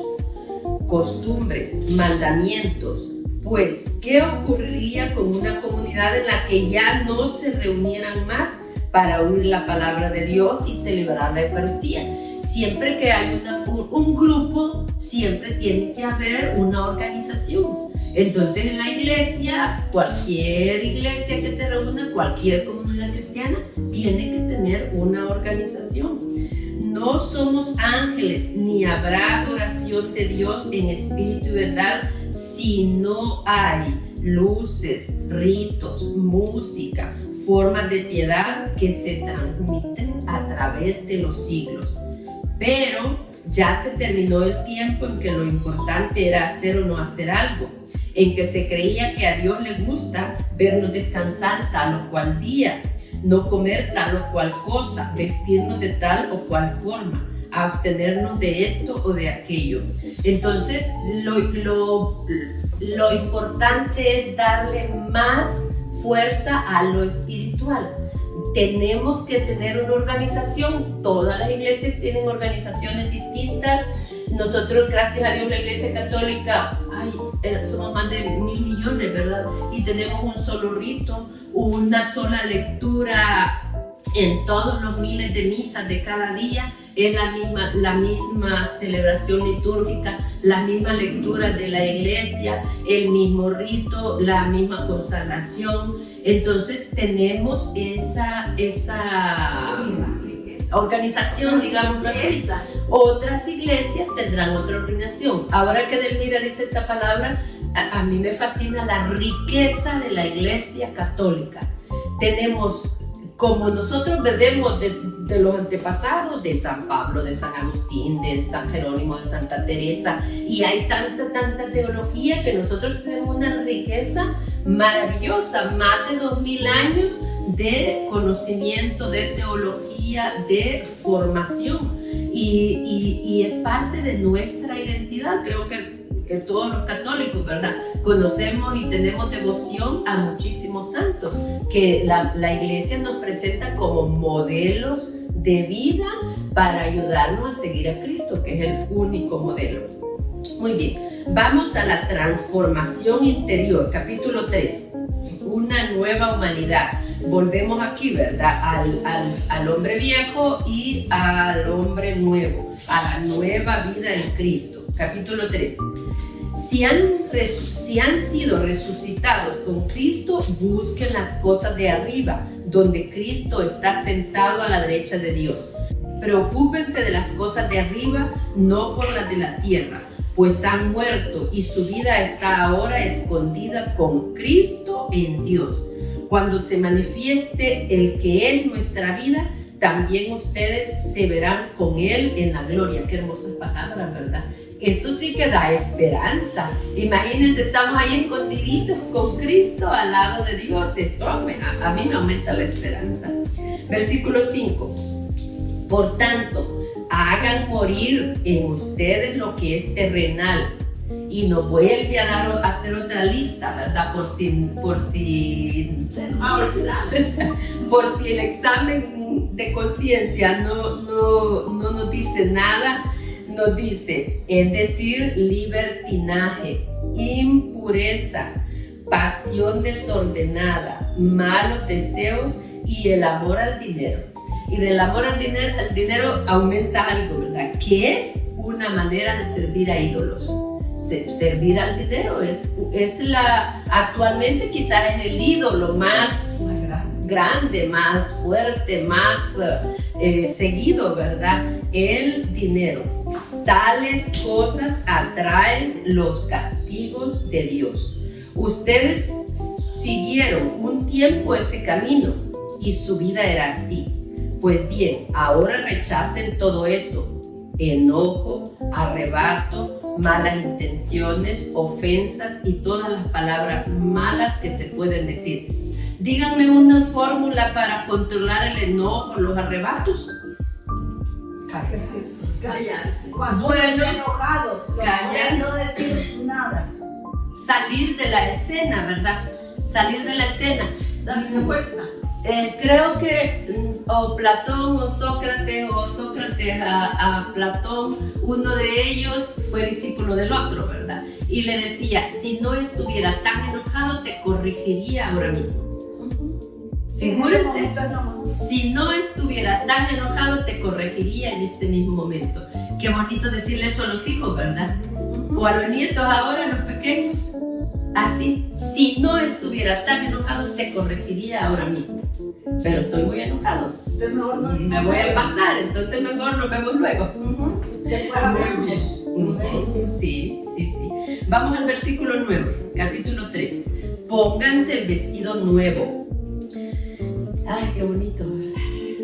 costumbres, mandamientos. Pues, ¿qué ocurriría con una comunidad en la que ya no se reunieran más para oír la palabra de Dios y celebrar la Eucaristía? Siempre que hay un grupo, siempre tiene que haber una organización. Entonces en la iglesia, cualquier iglesia que se reúna, cualquier comunidad cristiana, tiene que tener una organización. No somos ángeles, ni habrá adoración de Dios en espíritu y verdad si no hay luces, ritos, música, formas de piedad que se transmiten a través de los siglos. Pero ya se terminó el tiempo en que lo importante era hacer o no hacer algo, en que se creía que a Dios le gusta vernos descansar tal o cual día, no comer tal o cual cosa, vestirnos de tal o cual forma, abstenernos de esto o de aquello. Entonces, lo importante es darle más fuerza a lo espiritual. Tenemos que tener una organización. Todas las iglesias tienen organizaciones distintas. Nosotros, gracias a Dios, la Iglesia Católica, somos más de 1.000 millones, ¿verdad? Y tenemos un solo rito, una sola lectura en todos los miles de misas de cada día. Es la misma celebración litúrgica, la misma lectura de la iglesia, el mismo rito, la misma consagración. Entonces tenemos esa organización, digamos así. Otras iglesias tendrán otra organización. Ahora que Delmira dice esta palabra, a mí me fascina la riqueza de la Iglesia Católica. Tenemos, como nosotros bebemos de los antepasados, de San Pablo, de San Agustín, de San Jerónimo, de Santa Teresa, y hay tanta teología que nosotros tenemos una riqueza maravillosa, más de 2000 años de conocimiento, de teología, de formación, y es parte de nuestra identidad. Creo que todos los católicos, ¿verdad? Conocemos y tenemos devoción a muchísimos santos que la iglesia nos presenta como modelos de vida para ayudarnos a seguir a Cristo, que es el único modelo. Muy bien, vamos a la transformación interior, capítulo 3, una nueva humanidad. Volvemos aquí, ¿verdad? Al hombre viejo y al hombre nuevo, a la nueva vida en Cristo. Capítulo 3. Si han sido resucitados con Cristo, busquen las cosas de arriba, donde Cristo está sentado a la derecha de Dios. Preocúpense de las cosas de arriba, no por las de la tierra, pues han muerto y su vida está ahora escondida con Cristo en Dios. Cuando se manifieste el que es nuestra vida, también ustedes se verán con Él en la gloria. Qué hermosas palabras, ¿verdad? Esto sí que da esperanza. Imagínense, estamos ahí escondiditos con Cristo al lado de Dios. Esto a mí me aumenta la esperanza. Versículo 5. Por tanto, a hagan morir en ustedes lo que es terrenal. Y nos vuelve a hacer otra lista, ¿verdad? Por si se nos va a olvidar, por si el examen de conciencia no nos dice nada, nos dice, es decir, libertinaje, impureza, pasión desordenada, malos deseos y el amor al dinero. Y del amor al dinero aumenta algo, ¿verdad? Que es una manera de servir a ídolos. Servir al dinero actualmente quizás es el ídolo más grande, más fuerte, más seguido, ¿verdad? El dinero. Tales cosas atraen los castigos de Dios. Ustedes siguieron un tiempo ese camino y su vida era así. Pues bien, ahora rechacen todo eso: enojo, arrebato, malas intenciones, ofensas y todas las palabras malas que se pueden decir. Díganme una fórmula para controlar el enojo, los arrebatos. Callarse. Cuando uno está enojado, no decir nada. Salir de la escena, ¿verdad? Salir de la escena. Darse vuelta. Creo que o Platón o Sócrates a Platón, uno de ellos fue discípulo del otro, ¿verdad? Y le decía, si no estuviera tan enojado, te corregiría ahora mismo. Figúrense, si no estuviera tan enojado, te corregiría en este mismo momento. Qué bonito decirle eso a los hijos, ¿verdad? O a los nietos ahora, a los pequeños. Así, si no estuviera tan enojado, te corregiría ahora mismo. Pero estoy muy enojado. Entonces mejor no digo me voy a pasar, entonces mejor nos vemos luego. Después hablamos. Sí. Vamos al versículo 9, capítulo 3. Pónganse el vestido nuevo. Ay, qué bonito, ¿verdad?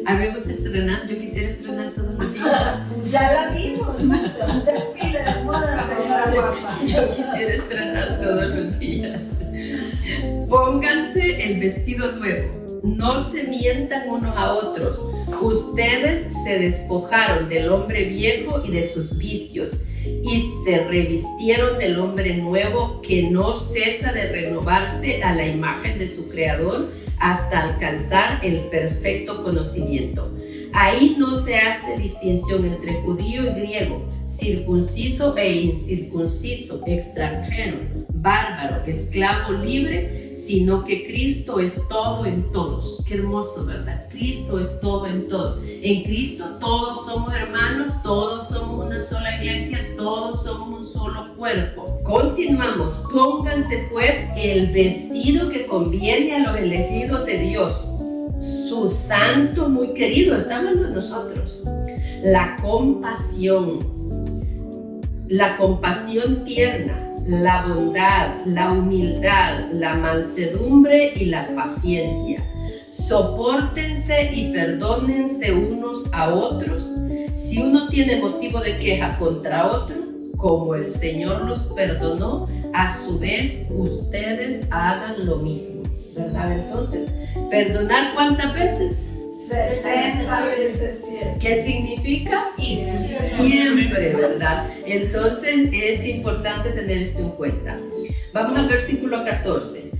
A mí me gusta estrenar, yo quisiera estrenar todos los días. Ya la vimos, un desfile de moda, señora guapa. Yo quisiera estrenar todos los días. Pónganse el vestido nuevo. No se mientan unos a otros. Ustedes se despojaron del hombre viejo y de sus vicios y se revistieron del hombre nuevo que no cesa de renovarse a la imagen de su creador hasta alcanzar el perfecto conocimiento. Ahí no se hace distinción entre judío y griego, circunciso e incircunciso, extranjero, bárbaro, esclavo, libre, sino que Cristo es todo en todos. Qué hermoso, ¿verdad? Cristo es todo en todos. En Cristo todos somos hermanos, todos somos una sola iglesia, todos somos un solo cuerpo. Continuamos. Pónganse pues el vestido que conviene a los elegidos de Dios, su santo muy querido. Está hablando de nosotros. La compasión tierna, la bondad, la humildad, la mansedumbre y la paciencia. Sopórtense y perdónense unos a otros. Si uno tiene motivo de queja contra otro, como el Señor los perdonó, a su vez ustedes hagan lo mismo, ¿verdad? Entonces, ¿perdonar cuántas veces? 70 veces 100. ¿Qué significa? Siempre, ¿verdad? Entonces es importante tener esto en cuenta. Vamos al versículo 14.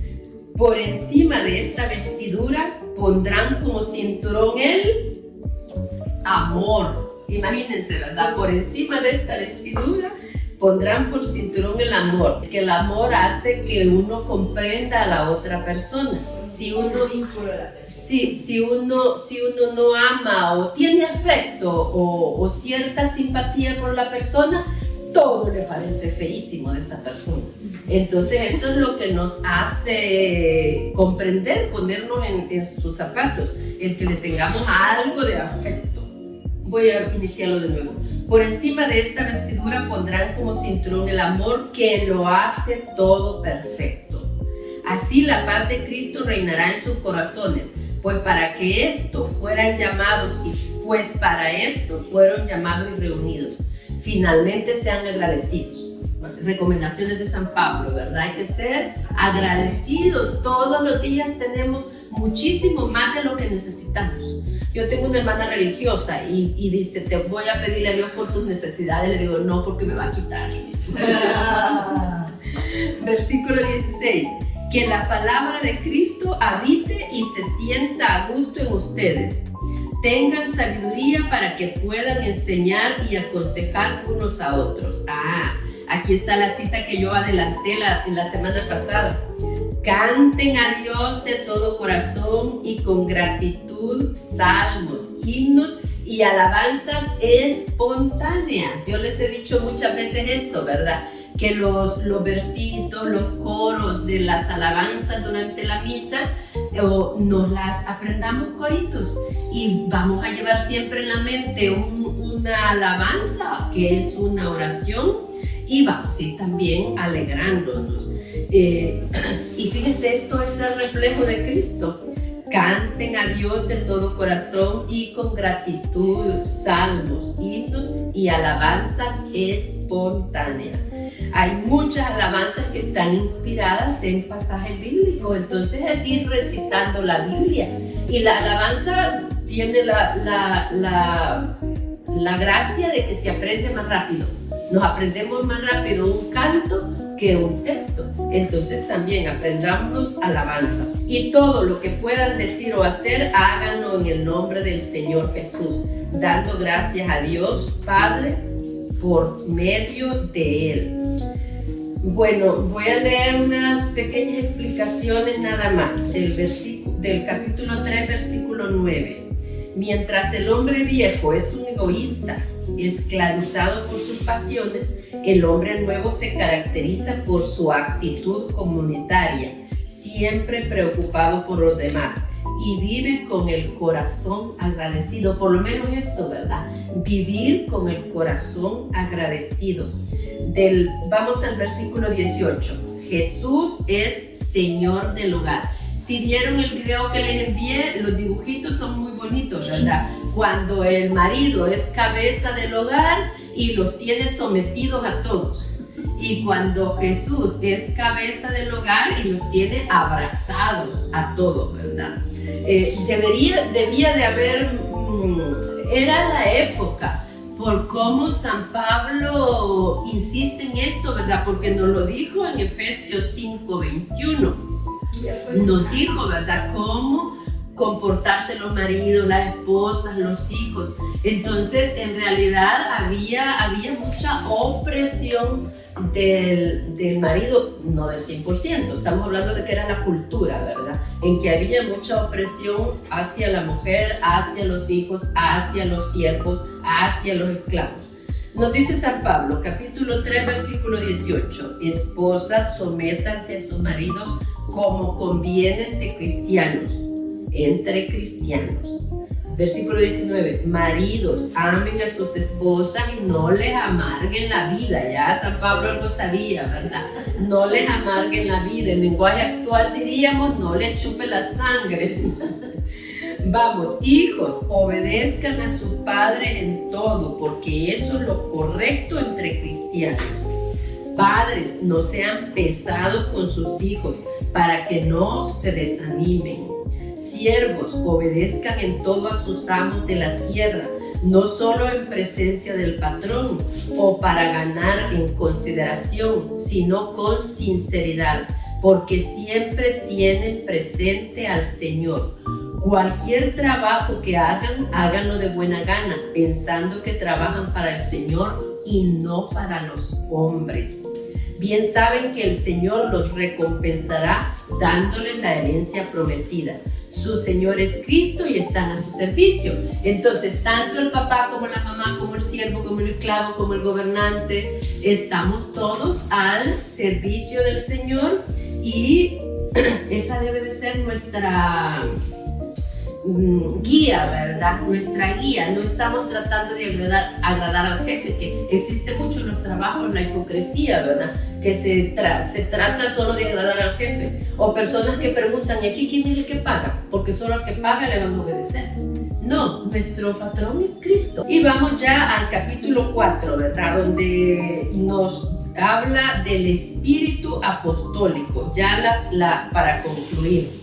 Por encima de esta vestidura pondrán como cinturón el amor. Imagínense, ¿verdad? Por encima de esta vestidura pondrán por cinturón el amor, que el amor hace que uno comprenda a la otra persona. Si uno no ama o tiene afecto o cierta simpatía por la persona, todo le parece feísimo de esa persona. Entonces eso es lo que nos hace comprender, ponernos en sus zapatos, el que le tengamos algo de afecto. Voy a iniciarlo de nuevo. Por encima de esta vestidura pondrán como cinturón el amor, que lo hace todo perfecto. Así la paz de Cristo reinará en sus corazones, pues para esto fueron llamados y reunidos. Finalmente sean agradecidos. Recomendaciones de San Pablo, ¿verdad? Hay que ser agradecidos. Todos los días tenemos muchísimo más de lo que necesitamos. Yo tengo una hermana religiosa y dice, te voy a pedirle a Dios por tus necesidades. Le digo, no, porque me va a quitar. Versículo 16. Que la palabra de Cristo habite y se sienta a gusto en ustedes. Tengan sabiduría para que puedan enseñar y aconsejar unos a otros. Aquí está la cita que yo adelanté la semana pasada. Canten a Dios de todo corazón y con gratitud salmos, himnos y alabanzas espontáneas. Yo les he dicho muchas veces esto, ¿verdad? Que los versitos, los coros de las alabanzas durante la misa, nos las aprendamos coritos y vamos a llevar siempre en la mente una alabanza que es una oración y vamos a ir también alegrándonos. Y fíjense, esto es el reflejo de Cristo. Canten a Dios de todo corazón y con gratitud, salmos, himnos y alabanzas espontáneas. Hay muchas alabanzas que están inspiradas en pasajes bíblicos, entonces es ir recitando la Biblia. Y la alabanza tiene la gracia de que se aprende más rápido. Nos aprendemos más rápido un canto que un texto. Entonces también aprendamos alabanzas. Y todo lo que puedan decir o hacer, háganlo en el nombre del Señor Jesús, dando gracias a Dios Padre por medio de Él. Bueno, voy a leer unas pequeñas explicaciones nada más del capítulo 3, versículo 9. Mientras el hombre viejo es un egoísta, esclavizado por sus pasiones, el hombre nuevo se caracteriza por su actitud comunitaria, siempre preocupado por los demás y vive con el corazón agradecido. Por lo menos esto, ¿verdad? Vivir con el corazón agradecido. Vamos al versículo 18. Jesús es Señor del hogar. Si vieron el video que les envié, los dibujitos son muy bonitos, ¿verdad? Cuando el marido es cabeza del hogar y los tiene sometidos a todos. Y cuando Jesús es cabeza del hogar y los tiene abrazados a todos, ¿verdad? Debía de haber, era la época, por cómo San Pablo insiste en esto, ¿verdad? Porque nos lo dijo en Efesios 5:21. Nos dijo, ¿verdad?, cómo comportarse los maridos, las esposas, los hijos. Entonces, en realidad había mucha opresión del marido, no del 100%, estamos hablando de que era la cultura, ¿verdad?, en que había mucha opresión hacia la mujer, hacia los hijos, hacia los siervos, hacia los esclavos. Nos dice San Pablo, capítulo 3, versículo 18, esposas, sométanse a sus maridos como conviene entre cristianos. Versículo 19, maridos, amen a sus esposas y no les amarguen la vida. Ya San Pablo algo sabía, ¿verdad? No les amarguen la vida. En lenguaje actual diríamos, no les chupe la sangre. Vamos, hijos, obedezcan a sus padres en todo, porque eso es lo correcto entre cristianos. Padres, no sean pesados con sus hijos para que no se desanimen. Siervos, obedezcan en todo a sus amos de la tierra, no solo en presencia del patrón o para ganar en consideración, sino con sinceridad, porque siempre tienen presente al Señor. Cualquier trabajo que hagan, háganlo de buena gana, pensando que trabajan para el Señor y no para los hombres. Bien saben que el Señor los recompensará dándoles la herencia prometida. Su Señor es Cristo y están a su servicio. Entonces, tanto el papá como la mamá, como el siervo, como el esclavo, como el gobernante, estamos todos al servicio del Señor y esa debe de ser nuestra guía, ¿verdad? Nuestra guía. No estamos tratando de agradar al jefe, que existe mucho en los trabajos, la hipocresía, ¿verdad? Que se trata solo de agradar al jefe. O personas que preguntan, ¿y aquí quién es el que paga? Porque solo al que paga le vamos a obedecer. No, nuestro patrón es Cristo. Y vamos ya al capítulo 4, ¿verdad? Donde nos habla del espíritu apostólico, ya para concluir.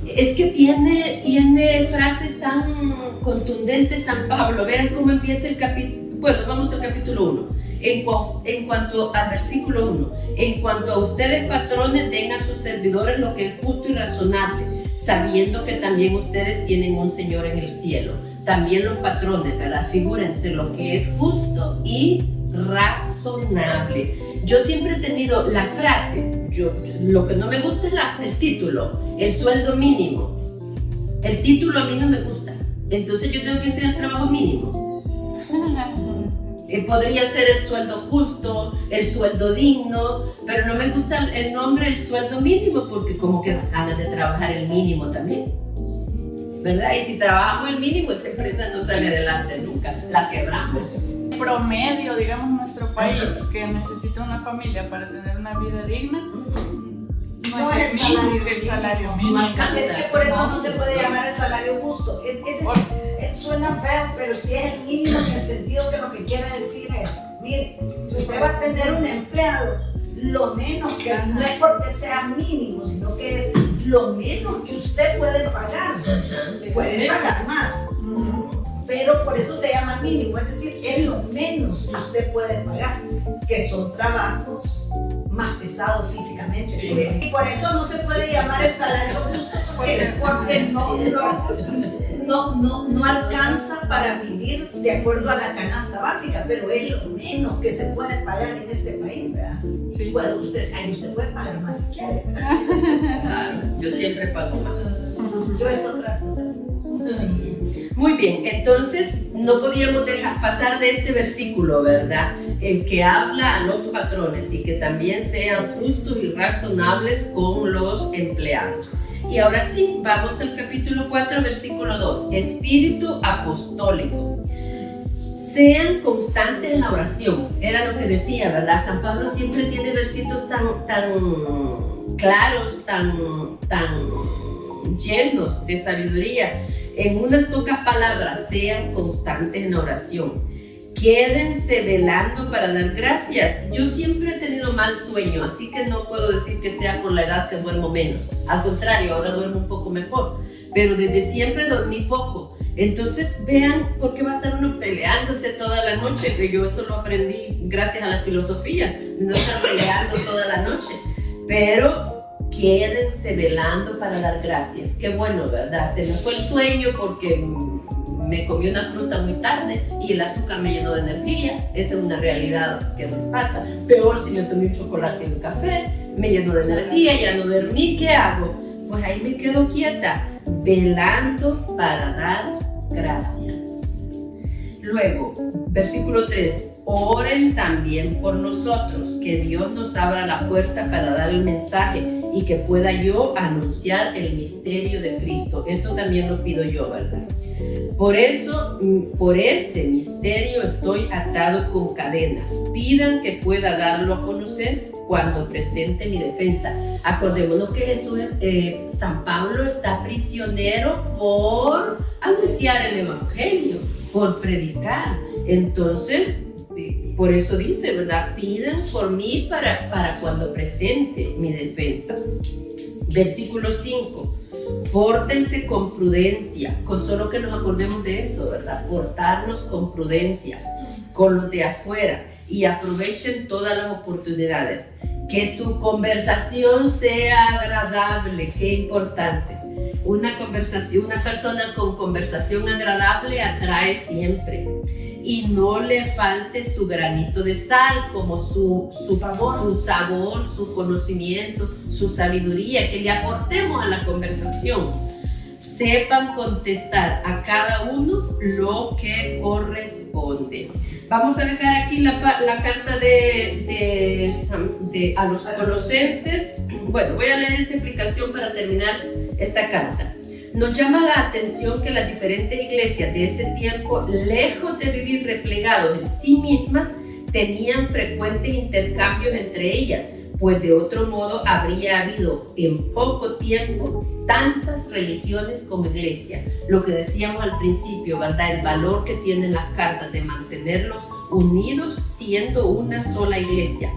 Es que tiene frases tan contundentes San Pablo. Vean cómo empieza el capítulo. Bueno, vamos al capítulo 1. En cuanto al versículo 1, en cuanto a ustedes patrones, den a sus servidores lo que es justo y razonable, sabiendo que también ustedes tienen un Señor en el cielo. También los patrones, ¿verdad? Figúrense lo que es justo y razonable. Yo siempre he tenido la frase, lo que no me gusta es el título, el sueldo mínimo. El título a mí no me gusta, entonces yo tengo que hacer el trabajo mínimo. Podría ser el sueldo justo, el sueldo digno, pero no me gusta el nombre, el sueldo mínimo, porque como que da ganas de trabajar el mínimo también, ¿verdad? Y si trabajamos el mínimo, esa empresa no sale adelante nunca, la quebramos. Promedio, digamos, en nuestro país, que necesita una familia para tener una vida digna, no es el salario mínimo. Es que por eso no se puede llamar el salario justo. Es decir, suena feo, pero sí es el mínimo en el sentido que lo que quiere decir es, mire, si usted va a tener un empleado, lo menos que no es porque sea mínimo, sino que es lo menos que usted puede pagar. Pueden pagar más, pero por eso se llama mínimo, es decir, es lo menos que usted puede pagar, que son trabajos más pesados físicamente. Sí. Y por eso no se puede llamar el salario justo, porque no alcanza para vivir de acuerdo a la canasta básica, pero es lo menos que se puede pagar en este país, ¿verdad? Sí. Bueno, usted puede pagar más si quiere, ¿verdad? Claro, yo siempre pago más. Yo eso trato. Sí. Muy bien, entonces no podíamos dejar pasar de este versículo, ¿verdad? El que habla a los patrones y que también sean justos y razonables con los empleados. Y ahora sí, vamos al capítulo 4, versículo 2, espíritu apostólico. Sean constantes en la oración, era lo que decía, ¿verdad? San Pablo siempre tiene versículos tan claros, tan llenos de sabiduría. En unas pocas palabras, sean constantes en la oración. Quédense velando para dar gracias. Yo siempre he tenido mal sueño, así que no puedo decir que sea por la edad que duermo menos. Al contrario, ahora duermo un poco mejor. Pero desde siempre dormí poco. Entonces vean por qué va a estar uno peleándose toda la noche. Que yo eso lo aprendí gracias a las filosofías. No estar peleando toda la noche. Pero quédense velando para dar gracias. Qué bueno, ¿verdad? Se me fue el sueño porque me comí una fruta muy tarde y el azúcar me llenó de energía. Esa es una realidad que nos pasa. Peor si me tomé un chocolate y un café, me llenó de energía, ya no dormí. ¿Qué hago? Pues ahí me quedo quieta, velando para dar gracias. Luego, versículo 3. Oren también por nosotros, que Dios nos abra la puerta para dar el mensaje y que pueda yo anunciar el misterio de Cristo. Esto también lo pido yo, ¿verdad? Por ese misterio estoy atado con cadenas. Pidan que pueda darlo a conocer cuando presente mi defensa. Acordémonos que San Pablo está prisionero por anunciar el evangelio, por predicar. Entonces, por eso dice, ¿verdad? Pidan por mí para cuando presente mi defensa. Versículo 5. Pórtense con prudencia, con solo que nos acordemos de eso, ¿verdad? Portarnos con prudencia con los de afuera y aprovechen todas las oportunidades. Que su conversación sea agradable, qué importante. Una persona con conversación agradable atrae siempre. Y no le falte su granito de sal, como su sabor, su conocimiento, su sabiduría, que le aportemos a la conversación. Sepan contestar a cada uno lo que corresponde. Vamos a dejar aquí la carta a los colosenses. Bueno, voy a leer esta explicación para terminar esta carta. Nos llama la atención que las diferentes iglesias de ese tiempo, lejos de vivir replegados en sí mismas, tenían frecuentes intercambios entre ellas, pues de otro modo habría habido en poco tiempo tantas religiones como iglesia. Lo que decíamos al principio, ¿verdad? El valor que tienen las cartas de mantenerlos unidos siendo una sola iglesia.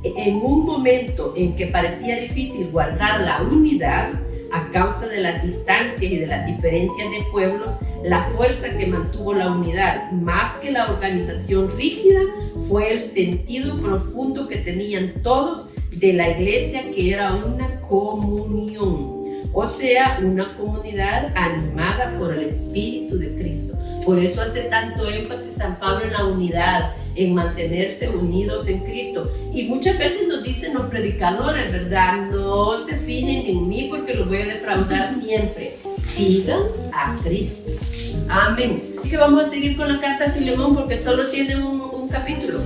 En un momento en que parecía difícil guardar la unidad, A causa de las distancias y de las diferencias de pueblos, la fuerza que mantuvo la unidad, más que la organización rígida, fue el sentido profundo que tenían todos de la iglesia, que era una comunión. O sea, una comunidad animada por el Espíritu de Cristo. Por eso hace tanto énfasis San Pablo en la unidad, en mantenerse unidos en Cristo. Y muchas veces nos dicen los predicadores, ¿verdad? No se fijen en mí porque los voy a defraudar siempre. Sigan a Cristo. Amén. Es que vamos a seguir con la carta a Filemón porque solo tiene un capítulo.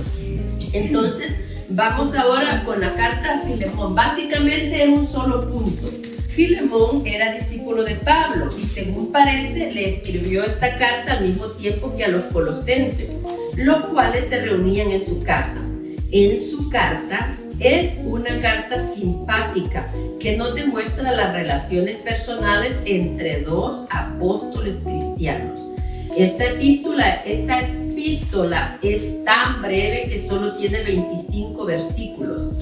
Entonces, vamos ahora con la carta a Filemón. Básicamente es un solo punto. Filemón era discípulo de Pablo y, según parece, le escribió esta carta al mismo tiempo que a los colosenses, los cuales se reunían en su casa. En su carta es una carta simpática que nos demuestra las relaciones personales entre dos apóstoles cristianos. Esta epístola es tan breve que solo tiene 25 versículos.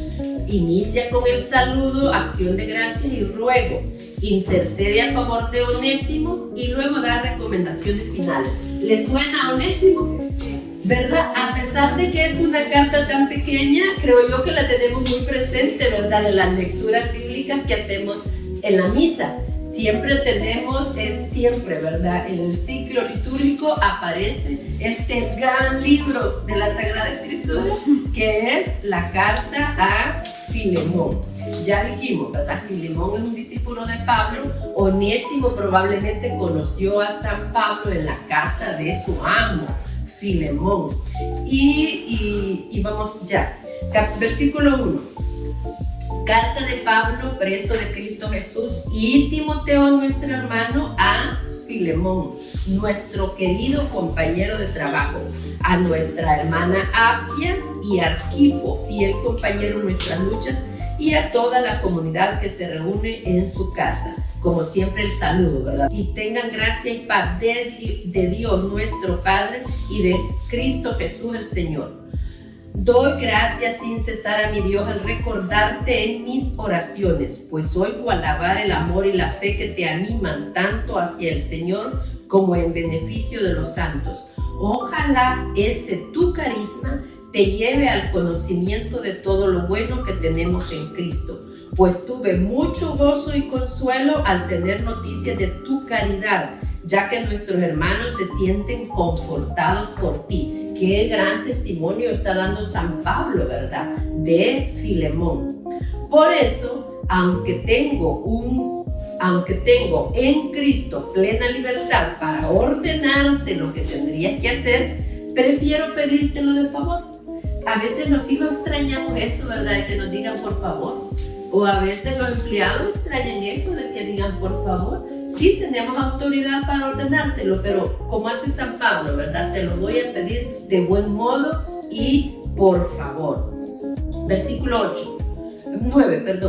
Inicia con el saludo, acción de gracias y ruego. Intercede a favor de Onésimo y luego da recomendaciones finales. ¿Les suena a Onésimo? ¿Verdad? A pesar de que es una carta tan pequeña, creo yo que la tenemos muy presente, ¿verdad? De las lecturas bíblicas que hacemos en la misa. Siempre tenemos, ¿verdad? En el ciclo litúrgico aparece este gran libro de la Sagrada Escritura, que es la carta a Filemón. Ya dijimos, ¿verdad? Filemón es un discípulo de Pablo. Onésimo probablemente conoció a San Pablo en la casa de su amo, Filemón. Y vamos ya. Versículo 1. Carta de Pablo, preso de Cristo Jesús, y Timoteo, nuestro hermano, a Filemón, nuestro querido compañero de trabajo, a nuestra hermana Apia y Arquipo, fiel compañero en nuestras luchas, y a toda la comunidad que se reúne en su casa. Como siempre, el saludo, ¿verdad? Y tengan gracia y paz de Dios nuestro Padre y de Cristo Jesús el Señor. Doy gracias sin cesar a mi Dios al recordarte en mis oraciones, pues oigo alabar el amor y la fe que te animan tanto hacia el Señor como en beneficio de los santos. Ojalá ese tu carisma te lleve al conocimiento de todo lo bueno que tenemos en Cristo, pues tuve mucho gozo y consuelo al tener noticias de tu caridad, ya que nuestros hermanos se sienten confortados por ti. Qué gran testimonio está dando San Pablo, ¿verdad? De Filemón. Por eso, aunque tengo en Cristo plena libertad para ordenarte lo que tendrías que hacer, prefiero pedírtelo de favor. A veces los hijos extrañamos eso, ¿verdad? De que nos digan por favor. O a veces los empleados extrañan eso de que digan por favor. Sí, tenemos autoridad para ordenártelo, pero como hace San Pablo, ¿verdad? Te lo voy a pedir de buen modo y por favor. Versículo 9.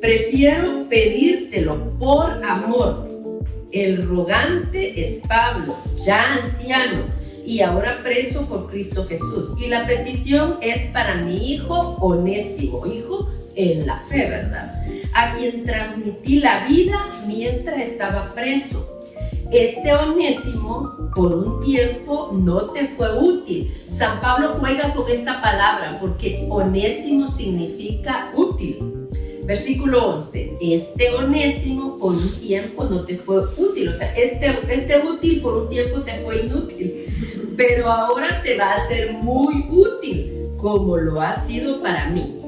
Prefiero pedírtelo por amor. El rogante es Pablo, ya anciano y ahora preso por Cristo Jesús. Y la petición es para mi hijo Onésimo, hijo en la fe, ¿verdad? A quien transmití la vida mientras estaba preso. Este Onésimo por un tiempo no te fue útil. San Pablo juega con esta palabra porque Onésimo significa útil. Versículo 11. Este Onésimo por un tiempo no te fue útil. O sea, este útil por un tiempo te fue inútil, pero ahora te va a ser muy útil, como lo ha sido para mí.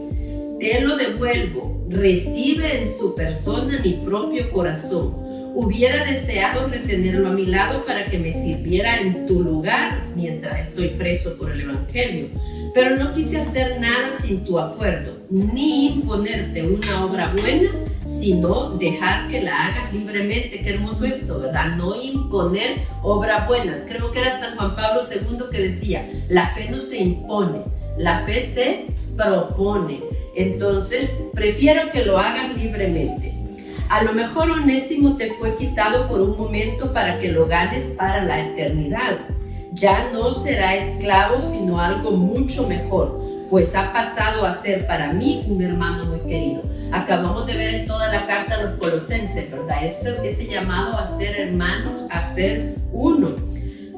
Te lo devuelvo, recibe en su persona mi propio corazón. Hubiera deseado retenerlo a mi lado para que me sirviera en tu lugar mientras estoy preso por el Evangelio. Pero no quise hacer nada sin tu acuerdo, ni imponerte una obra buena, sino dejar que la hagas libremente. Qué hermoso esto, ¿verdad? No imponer obras buenas. Creo que era San Juan Pablo II que decía, la fe no se impone, la fe se propone. Entonces, prefiero que lo hagas libremente. A lo mejor Onésimo te fue quitado por un momento para que lo ganes para la eternidad. Ya no será esclavo, sino algo mucho mejor, pues ha pasado a ser para mí un hermano muy querido. Acabamos de ver en toda la carta los colosenses, ¿verdad? Ese llamado a ser hermanos, a ser uno.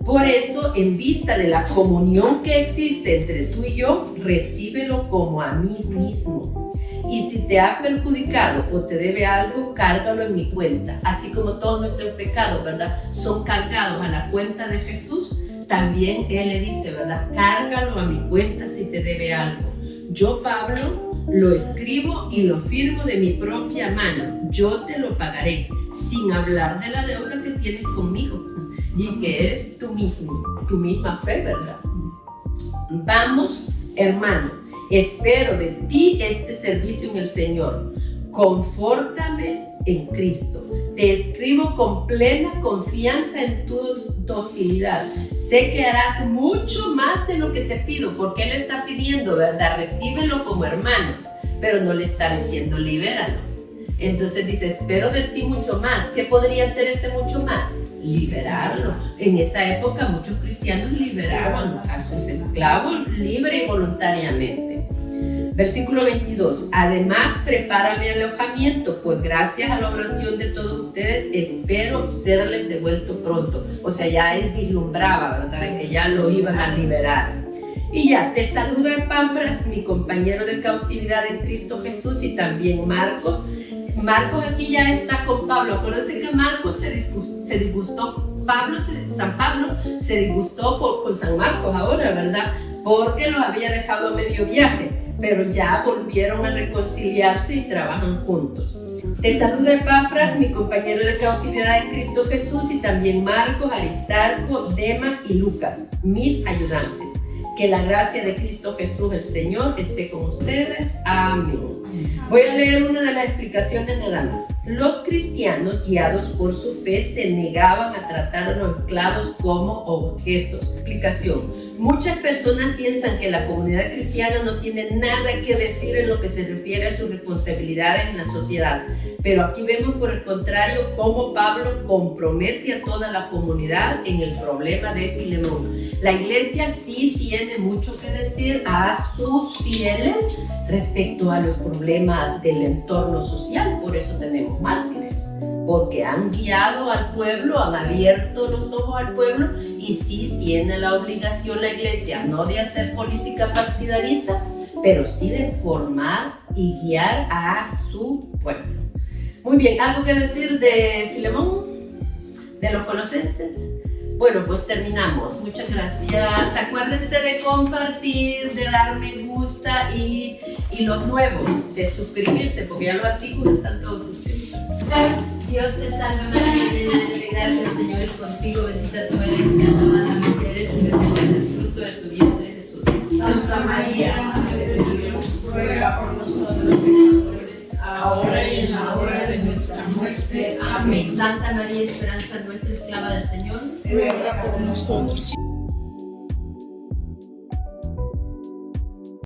Por eso, en vista de la comunión que existe entre tú y yo, recíbelo como a mí mismo. Y si te ha perjudicado o te debe algo, cárgalo en mi cuenta. Así como todos nuestros pecados, ¿verdad?, son cargados a la cuenta de Jesús, también Él le dice, ¿verdad?, cárgalo a mi cuenta si te debe algo. Yo, Pablo, lo escribo y lo firmo de mi propia mano. Yo te lo pagaré, sin hablar de la deuda que tienes conmigo y que eres tú mismo, tu misma fe, ¿verdad? Vamos, hermano, espero de ti este servicio en el Señor. Confórtame en Cristo. Te escribo con plena confianza en tu docilidad. Sé que harás mucho más de lo que te pido, porque Él está pidiendo, ¿verdad? Recíbelo como hermano, pero no le está diciendo libéralo. Entonces dice, espero de ti mucho más. ¿Qué podría ser ese mucho más? Liberarlo. En esa época muchos cristianos liberaban a sus esclavos libre y voluntariamente. Versículo 22. Además, prepárame alojamiento, pues gracias a la oración de todos ustedes espero serles devuelto pronto. O sea, ya él vislumbraba, ¿verdad?, de que ya lo iban a liberar. Y ya, te saluda Epafras, mi compañero de cautividad en Cristo Jesús, y también Marcos. Marcos aquí ya está con Pablo. Acuérdense que Marcos se disgustó, San Pablo se disgustó con San Marcos ahora, ¿verdad?, porque los había dejado a medio viaje, pero ya volvieron a reconciliarse y trabajan juntos. Te saluda Epafras, mi compañero de cautividad en Cristo Jesús, y también Marcos, Aristarco, Demas y Lucas, mis ayudantes. Que la gracia de Cristo Jesús el Señor esté con ustedes. Amén. Voy a leer una de las explicaciones nada más. Los cristianos, guiados por su fe, se negaban a tratar a los esclavos como objetos. Explicación. Muchas personas piensan que la comunidad cristiana no tiene nada que decir en lo que se refiere a sus responsabilidades en la sociedad. Pero aquí vemos por el contrario cómo Pablo compromete a toda la comunidad en el problema de Filemón. La iglesia sí tiene mucho que decir a sus fieles respecto a los problemas del entorno social. Por eso tenemos mártires, porque han guiado al pueblo, han abierto los ojos al pueblo, y sí tiene la obligación la iglesia, no de hacer política partidarista, pero sí de formar y guiar a su pueblo. Muy bien, ¿algo que decir de Filemón? ¿De los colosenses? Bueno, pues terminamos. Muchas gracias. Acuérdense de compartir, de dar me gusta y los nuevos, de suscribirse, porque ya los antiguos están todos suscritos. Dios te salve María, llena de gracia, el Señor es contigo, bendita tú eres entre todas las mujeres y bendito es el fruto de tu vientre, Jesús. Santa María, Madre de Dios, ruega por nosotros pecadores, ahora y en la hora de nuestra muerte. Amén. Santa María, esperanza nuestra, esclava del Señor, ruega por nosotros.